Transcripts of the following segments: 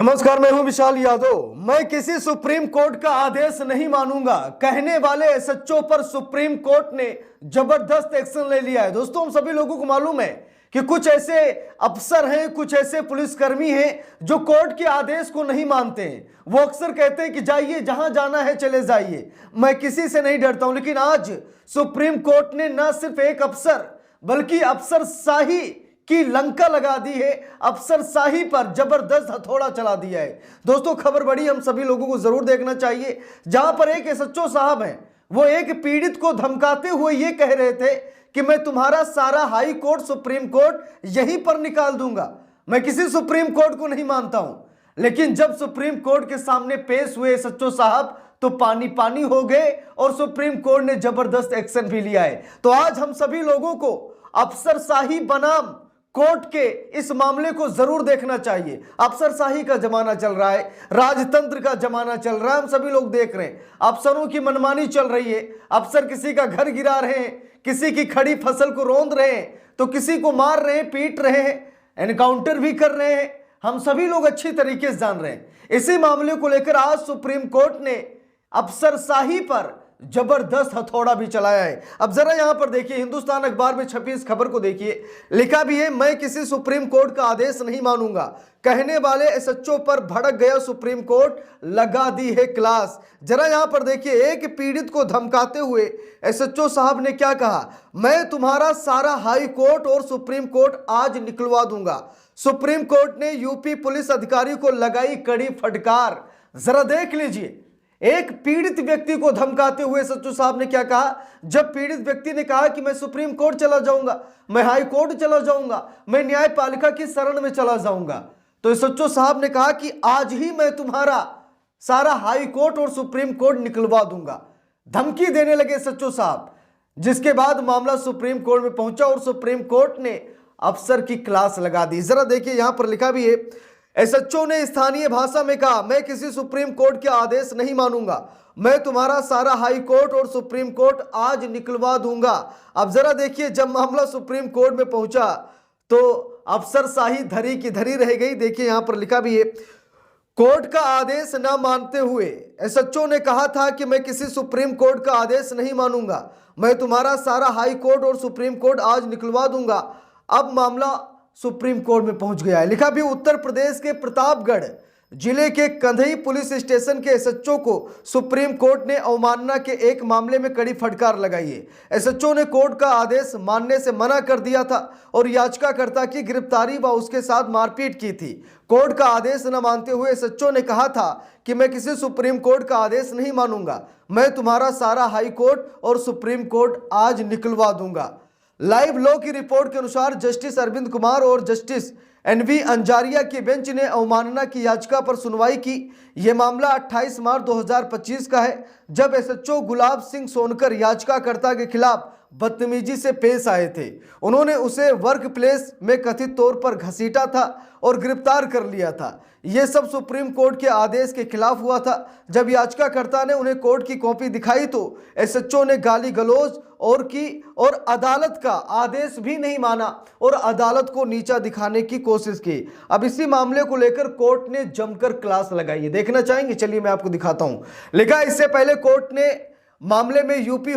नमस्कार, मैं हूं विशाल यादव। मैं किसी सुप्रीम कोर्ट का आदेश नहीं मानूंगा कहने वाले एसएचओ पर सुप्रीम कोर्ट ने जबरदस्त एक्शन ले लिया है। दोस्तों, हम सभी लोगों को मालूम है कि कुछ ऐसे अफसर हैं, कुछ ऐसे पुलिसकर्मी हैं जो कोर्ट के आदेश को नहीं मानते हैं। वो अक्सर कहते हैं कि जाइए, जहां जाना है चले जाइए, मैं किसी से नहीं डरता हूं। लेकिन आज सुप्रीम कोर्ट ने न सिर्फ एक अफसर बल्कि अफसरशाही की लंका लगा दी है, अफसरशाही पर जबरदस्त हथौड़ा चला दिया है। दोस्तों, खबर बड़ी हम सभी लोगों को जरूर देखना चाहिए, जहां पर एक एसएचओ साहब हैं, वो एक पीड़ित को धमकाते हुए ये कह रहे थे कि मैं तुम्हारा सारा हाई कोर्ट, सुप्रीम कोर्ट यहीं पर निकाल दूंगा। मैं किसी सुप्रीम कोर्ट को नहीं मानता हूं, लेकिन जब सुप्रीम कोर्ट के सामने पेश हुए एसएचओ साहब तो पानी पानी हो गए और सुप्रीम कोर्ट ने जबरदस्त एक्शन भी लिया है। तो आज हम सभी लोगों को अफसरशाही बनाम कोर्ट के इस मामले को जरूर देखना चाहिए। अफसरशाही का जमाना चल रहा है, राजतंत्र का जमाना चल रहा है, हम सभी लोग देख रहे हैं। अफसरों की मनमानी चल रही है, अफसर किसी का घर गिरा रहे हैं, किसी की खड़ी फसल को रौंद रहे हैं, तो किसी को मार रहे हैं, पीट रहे हैं, एनकाउंटर भी कर रहे हैं। हम सभी लोग अच्छी तरीके से जान रहे हैं। इसी मामले को लेकर आज सुप्रीम कोर्ट ने अफसरशाही पर जबरदस्त हथौड़ा भी चलाया है। अब जरा यहां पर देखिए, हिंदुस्तान अखबार में छपी इस खबर को देखिए। लिखा भी है, मैं किसी सुप्रीम कोर्ट का आदेश नहीं मानूंगा कहने वाले एसएचओ पर भड़क गया सुप्रीम कोर्ट, लगा दी है क्लास। जरा यहां पर देखिए, एक पीड़ित को धमकाते हुए एसएचओ साहब ने क्या कहा, मैं तुम्हारा सारा हाई कोर्ट और सुप्रीम कोर्ट आज निकलवा दूंगा। सुप्रीम कोर्ट ने यूपी पुलिस अधिकारी को लगाई कड़ी फटकार। जरा देख लीजिए, एक पीड़ित व्यक्ति को धमकाते हुए एसएचओ साहब ने क्या कहा। जब पीड़ित व्यक्ति ने कहा कि मैं सुप्रीम कोर्ट चला जाऊंगा, मैं हाई कोर्ट चला जाऊंगा, मैं न्यायपालिका की शरण में चला जाऊंगा, तो एसएचओ साहब ने कहा कि आज ही मैं तुम्हारा सारा हाई कोर्ट और सुप्रीम कोर्ट निकलवा दूंगा। धमकी देने लगे एसएचओ साहब, जिसके बाद मामला सुप्रीम कोर्ट में पहुंचा और सुप्रीम कोर्ट ने अफसर की क्लास लगा दी। जरा देखिए, यहां पर लिखा भी है, एसएचओ ने स्थानीय भाषा में कहा, मैं किसी सुप्रीम कोर्ट के आदेश नहीं मानूंगा, मैं तुम्हारा सारा हाई कोर्ट और सुप्रीम कोर्ट आज निकलवा दूंगा। अब जरा देखिए, जब मामला सुप्रीम कोर्ट में पहुंचा तो अफसरशाही धरी की धरी रह गई। देखिए यहां पर लिखा भी है, कोर्ट का आदेश न मानते हुए एसएचओ ने कहा था कि मैं किसी सुप्रीम कोर्ट का आदेश नहीं मानूंगा, मैं तुम्हारा सारा हाई कोर्ट और सुप्रीम कोर्ट आज निकलवा दूंगा। अब मामला सुप्रीम कोर्ट में पहुंच गया है। लिखा भी, उत्तर प्रदेश के प्रतापगढ़ जिले के कंधई पुलिस स्टेशन के एसएचओ को सुप्रीम कोर्ट ने अवमानना के एक मामले में कड़ी फटकार लगाई है। एसएचओ ने कोर्ट का आदेश मानने से मना कर दिया था और याचिकाकर्ता की गिरफ्तारी व उसके साथ मारपीट की थी। कोर्ट का आदेश न मानते हुए एसएचओ ने कहा था कि मैं किसी सुप्रीम कोर्ट का आदेश नहीं मानूंगा, मैं तुम्हारा सारा हाई कोर्ट और सुप्रीम कोर्ट आज निकलवा दूंगा। लाइव लॉ की रिपोर्ट के अनुसार जस्टिस अरविंद कुमार और जस्टिस एनवी अंजारिया की बेंच ने अवमानना की याचिका पर सुनवाई की। यह मामला 28 मार्च 2025 का है, जब एसएचओ गुलाब सिंह सोनकर याचिकाकर्ता के खिलाफ बदतमीजी से पेश आए थे। उन्होंने उसे वर्क प्लेस में कथित तौर पर घसीटा था और गिरफ्तार कर लिया था। यह सब सुप्रीम कोर्ट के आदेश के खिलाफ हुआ था। जब याचिकाकर्ता ने उन्हें कोर्ट की कॉपी दिखाई तो एसएचओ ने गाली गलौज और अदालत का आदेश भी नहीं माना और अदालत को नीचा दिखाने की कोशिश की। अब इसी मामले को लेकर कोर्ट ने जमकर क्लास लगाई है, देखना चाहेंगे? चलिए मैं आपको दिखाता हूं। लिखा, इससे पहले कोर्ट ने मामले में यूपी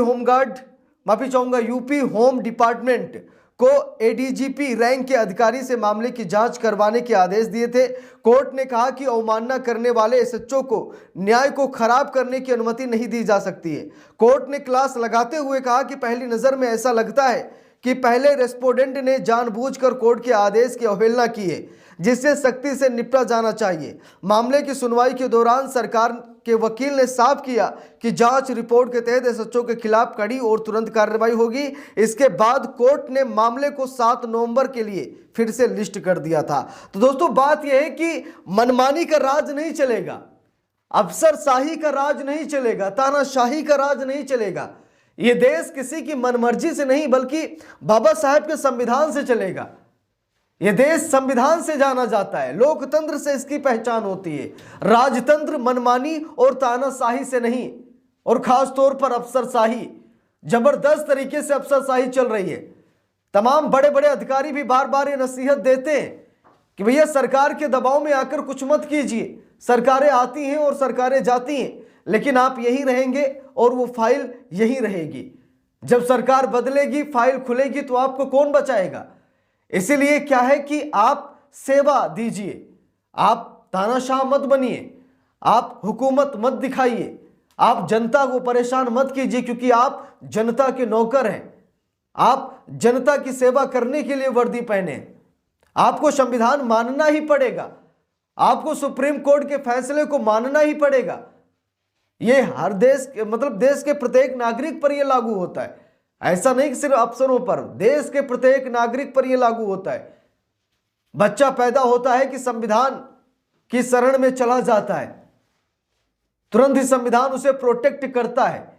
होम डिपार्टमेंट को एडीजीपी रैंक के अधिकारी से मामले की जांच करवाने के आदेश दिए थे। कोर्ट ने कहा कि अवमानना करने वाले एसएचओ को न्याय को खराब करने की अनुमति नहीं दी जा सकती है। कोर्ट ने क्लास लगाते हुए कहा कि पहली नजर में ऐसा लगता है कि पहले रेस्पोंडेंट ने जानबूझकर कोर्ट के आदेश की अवहेलना की है, जिससे सख्ती से निपटा जाना चाहिए। मामले की सुनवाई के दौरान सरकार के वकील ने साफ किया कि जांच रिपोर्ट के तहत एसएचओ के खिलाफ कड़ी और तुरंत कार्रवाई होगी। इसके बाद कोर्ट ने मामले को 7 नवंबर के लिए फिर से लिस्ट कर दिया था। तो दोस्तों, बात यह है कि मनमानी का राज नहीं चलेगा, अफसरशाही का राज नहीं चलेगा, तानाशाही का राज नहीं चलेगा। यह देश किसी की मनमर्जी से नहीं बल्कि बाबा साहेब के संविधान से चलेगा। यह देश संविधान से जाना जाता है, लोकतंत्र से इसकी पहचान होती है। राजतंत्र मनमानी और तानाशाही से नहीं, और खास तौर पर अफसरशाही, जबरदस्त तरीके से अफसरशाही चल रही है। तमाम बड़े बड़े अधिकारी भी बार बार ये नसीहत देते हैं कि भैया सरकार के दबाव में आकर कुछ मत कीजिए। सरकारें आती हैं और सरकारें जाती हैं, लेकिन आप यहीं रहेंगे और वो फाइल यहीं रहेगी। जब सरकार बदलेगी, फाइल खुलेगी, तो आपको कौन बचाएगा? इसीलिए क्या है कि आप सेवा दीजिए, आप तानाशाह मत बनिए, आप हुकूमत मत दिखाइए, आप जनता को परेशान मत कीजिए, क्योंकि आप जनता के नौकर हैं। आप जनता की सेवा करने के लिए वर्दी पहने। आपको संविधान मानना ही पड़ेगा, आपको सुप्रीम कोर्ट के फैसले को मानना ही पड़ेगा। ये हर देश के मतलब देश के प्रत्येक नागरिक पर यह लागू होता है। ऐसा नहीं कि सिर्फ अफसरों पर, देश के प्रत्येक नागरिक पर यह लागू होता है। बच्चा पैदा होता है कि संविधान की शरण में चला जाता है, तुरंत ही संविधान उसे प्रोटेक्ट करता है।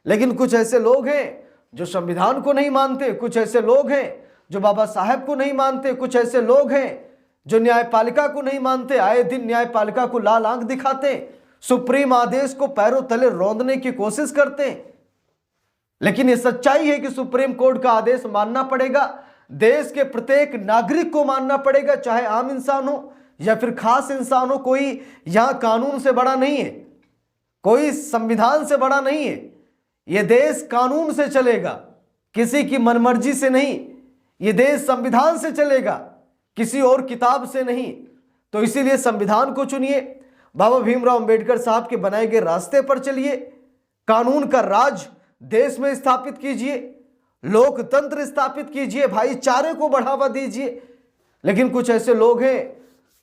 लेकिन कुछ ऐसे लोग हैं जो संविधान को नहीं मानते, कुछ ऐसे लोग हैं जो बाबा साहेब को नहीं मानते, कुछ ऐसे लोग हैं जो न्यायपालिका को नहीं मानते, आए दिन न्यायपालिका को लाल आंख दिखाते, सुप्रीम आदेश को पैरों तले रौंदने की कोशिश करते। लेकिन यह सच्चाई है कि सुप्रीम कोर्ट का आदेश मानना पड़ेगा, देश के प्रत्येक नागरिक को मानना पड़ेगा, चाहे आम इंसान हो या फिर खास इंसान हो। कोई यहां कानून से बड़ा नहीं है, कोई संविधान से बड़ा नहीं है। यह देश कानून से चलेगा, किसी की मनमर्जी से नहीं। यह देश संविधान से चलेगा, किसी और किताब से नहीं। तो इसीलिए संविधान को चुनिए, बाबा भीमराव अंबेडकर साहब के बनाए गए रास्ते पर चलिए, कानून का राज देश में स्थापित कीजिए, लोकतंत्र स्थापित कीजिए, भाईचारे को बढ़ावा दीजिए। लेकिन कुछ ऐसे लोग हैं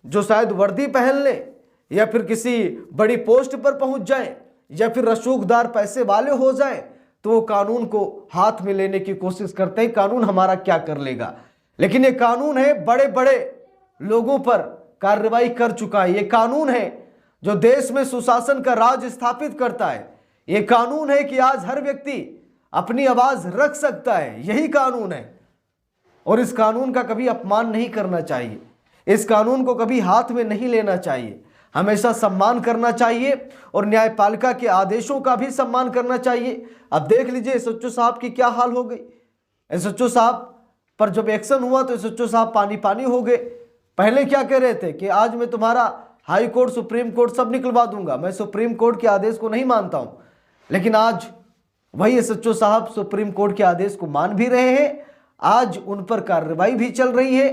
जो शायद वर्दी पहन लें या फिर किसी बड़ी पोस्ट पर पहुंच जाएं या फिर रसूखदार पैसे वाले हो जाएं, तो वो कानून को हाथ में लेने की कोशिश करते हैं। कानून हमारा क्या कर लेगा? लेकिन ये कानून है बड़े बड़े लोगों पर कार्रवाई कर चुका है। ये कानून है जो देश में सुशासन का राज स्थापित करता है। ये कानून है कि आज हर व्यक्ति अपनी आवाज रख सकता है। यही कानून है और इस कानून का कभी अपमान नहीं करना चाहिए, इस कानून को कभी हाथ में नहीं लेना चाहिए, हमेशा सम्मान करना चाहिए और न्यायपालिका के आदेशों का भी सम्मान करना चाहिए। अब देख लीजिए एसएचओ साहब की क्या हाल हो गई। एसएचओ साहब पर जब एक्शन हुआ तो एसएचओ साहब पानी पानी हो गए। पहले क्या कह रहे थे कि आज मैं तुम्हारा हाई कोर्ट, सुप्रीम कोर्ट सब निकलवा दूंगा, मैं सुप्रीम कोर्ट के आदेश को नहीं मानता हूं। लेकिन आज वही एसएचओ साहब सुप्रीम कोर्ट के आदेश को मान भी रहे हैं, आज उन पर कार्रवाई भी चल रही है।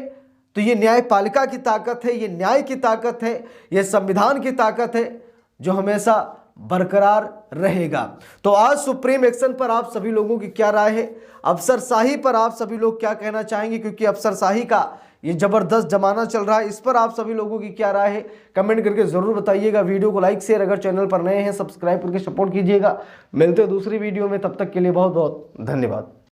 तो ये न्यायपालिका की ताकत है, ये न्याय की ताकत है, ये संविधान की ताकत है जो हमेशा बरकरार रहेगा। तो आज सुप्रीम एक्शन पर आप सभी लोगों की क्या राय है? अफसरशाही पर आप सभी लोग क्या कहना चाहेंगे? क्योंकि अफसरशाही का ये जबरदस्त जमाना चल रहा है, इस पर आप सभी लोगों की क्या राय है? कमेंट करके जरूर बताइएगा। वीडियो को लाइक शेयर, अगर चैनल पर नए हैं सब्सक्राइब करके सपोर्ट कीजिएगा। मिलते हैं दूसरी वीडियो में, तब तक के लिए बहुत बहुत धन्यवाद।